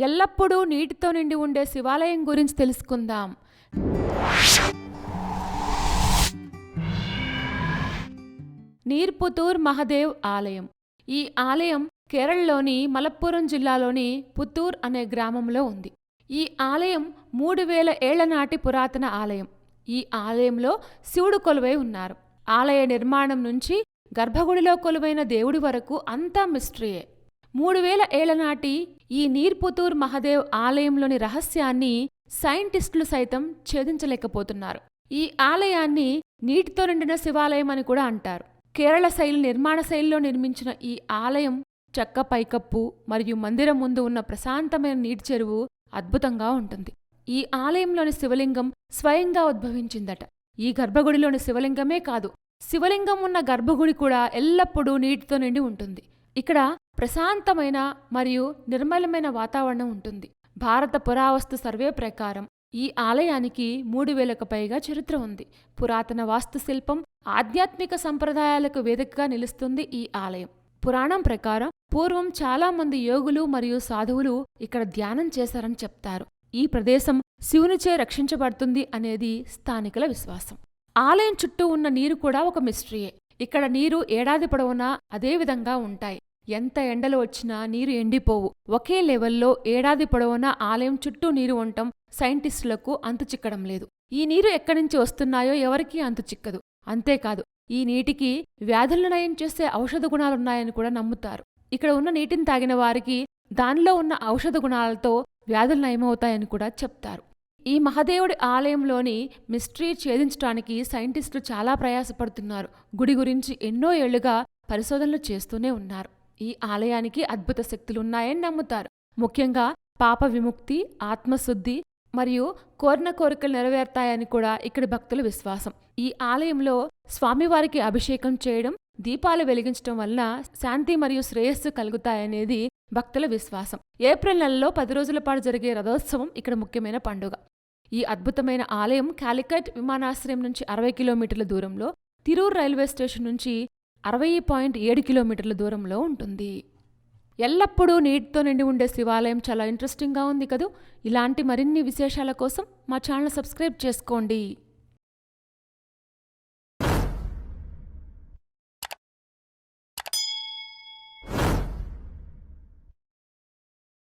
ఎల్లప్పుడూ నీటితో నిండి ఉండే శివాలయం గురించి తెలుసుకుందాం. నీర్పుతూర్ మహదేవ్ ఆలయం. ఈ ఆలయం కేరళలోని మలప్పురం జిల్లాలోని పుత్తూర్ అనే గ్రామంలో ఉంది. ఈ ఆలయం 3000 ఏళ్ల నాటి పురాతన ఆలయం. ఈ ఆలయంలో శివుడు కొలువై ఉన్నారు. ఆలయ నిర్మాణం నుంచి గర్భగుడిలో కొలువైన దేవుడి వరకు అంతా మిస్టరీయే. 3000 ఏళ్ల నాటి ఈ నీర్పుతూర్ మహదేవ్ ఆలయంలోని రహస్యాన్ని సైంటిస్టులు సైతం ఛేదించలేకపోతున్నారు. ఈ ఆలయాన్ని నీటితో నిండిన శివాలయం అని కూడా అంటారు. కేరళ శైలి నిర్మాణ శైలిలో నిర్మించిన ఈ ఆలయం చెక్క పైకప్పు మరియు మందిరం ముందు ఉన్న ప్రశాంతమైన నీటి చెరువు అద్భుతంగా ఉంటుంది. ఈ ఆలయంలోని శివలింగం స్వయంగా ఉద్భవించిందట. ఈ గర్భగుడిలోని శివలింగమే కాదు, శివలింగం ఉన్న గర్భగుడి కూడా ఎల్లప్పుడూ నీటితో నిండి ఉంటుంది. ఇక్కడ ప్రశాంతమైన మరియు నిర్మలమైన వాతావరణం ఉంటుంది. భారత పురావస్తు సర్వే ప్రకారం ఈ ఆలయానికి 3000కు పైగా చరిత్ర ఉంది. పురాతన వాస్తుశిల్పం, ఆధ్యాత్మిక సంప్రదాయాలకు వేదికగా నిలుస్తుంది ఈ ఆలయం. పురాణం ప్రకారం పూర్వం చాలామంది యోగులు మరియు సాధువులు ఇక్కడ ధ్యానం చేశారని చెప్తారు. ఈ ప్రదేశం శివునిచే రక్షించబడుతుంది అనేది స్థానికుల విశ్వాసం. ఆలయం చుట్టూ ఉన్న నీరు కూడా ఒక మిస్టరీయే. ఇక్కడ నీరు ఏడాది పొడవునా అదే విధంగా ఉంటాయి. ఎంత ఎండలు వచ్చినా నీరు ఎండిపోవు. ఒకే లెవెల్లో ఏడాది పొడవునా ఆలయం చుట్టూ నీరు ఉండటం సైంటిస్టులకు అంతు చిక్కడం లేదు. ఈ నీరు ఎక్కడి నుంచి వస్తున్నాయో ఎవరికీ అంతు చిక్కదు. అంతేకాదు, ఈ నీటికి వ్యాధులను నయం చేసే ఔషధ గుణాలున్నాయని కూడా నమ్ముతారు. ఇక్కడ ఉన్న నీటిని తాగిన వారికి దానిలో ఉన్న ఔషధ గుణాలతో వ్యాధులు నయమవుతాయని కూడా చెప్తారు. ఈ మహదేవుడి ఆలయంలోని మిస్టరీ ఛేదించడానికి సైంటిస్టులు చాలా ప్రయాసపడుతున్నారు. గుడి గురించి ఎన్నో ఏళ్లుగా పరిశోధనలు చేస్తూనే ఉన్నారు. ఈ ఆలయానికి అద్భుత శక్తులున్నాయని నమ్ముతారు. ముఖ్యంగా పాప విముక్తి, ఆత్మశుద్ధి మరియు కోరిన కోరికలు నెరవేరుతాయని కూడా ఇక్కడి భక్తుల విశ్వాసం. ఈ ఆలయంలో స్వామివారికి అభిషేకం చేయడం, దీపాలు వెలిగించడం వలన శాంతి మరియు శ్రేయస్సు కలుగుతాయనేది భక్తుల విశ్వాసం. ఏప్రిల్ నెలలో 10 రోజుల పాటు జరిగే రథోత్సవం ఇక్కడ ముఖ్యమైన పండుగ. ఈ అద్భుతమైన ఆలయం కాలికట్ విమానాశ్రయం నుంచి 60 కిలోమీటర్ల దూరంలో, తిరూర్ రైల్వే స్టేషన్ నుంచి 60.7 కిలోమీటర్ల దూరంలో ఉంటుంది. ఎల్లప్పుడూ నీటితో నిండి ఉండే శివాలయం చాలా ఇంట్రెస్టింగ్గా ఉంది కదూ. ఇలాంటి మరిన్ని విశేషాల కోసం మా ఛానల్ సబ్స్క్రైబ్ చేసుకోండి.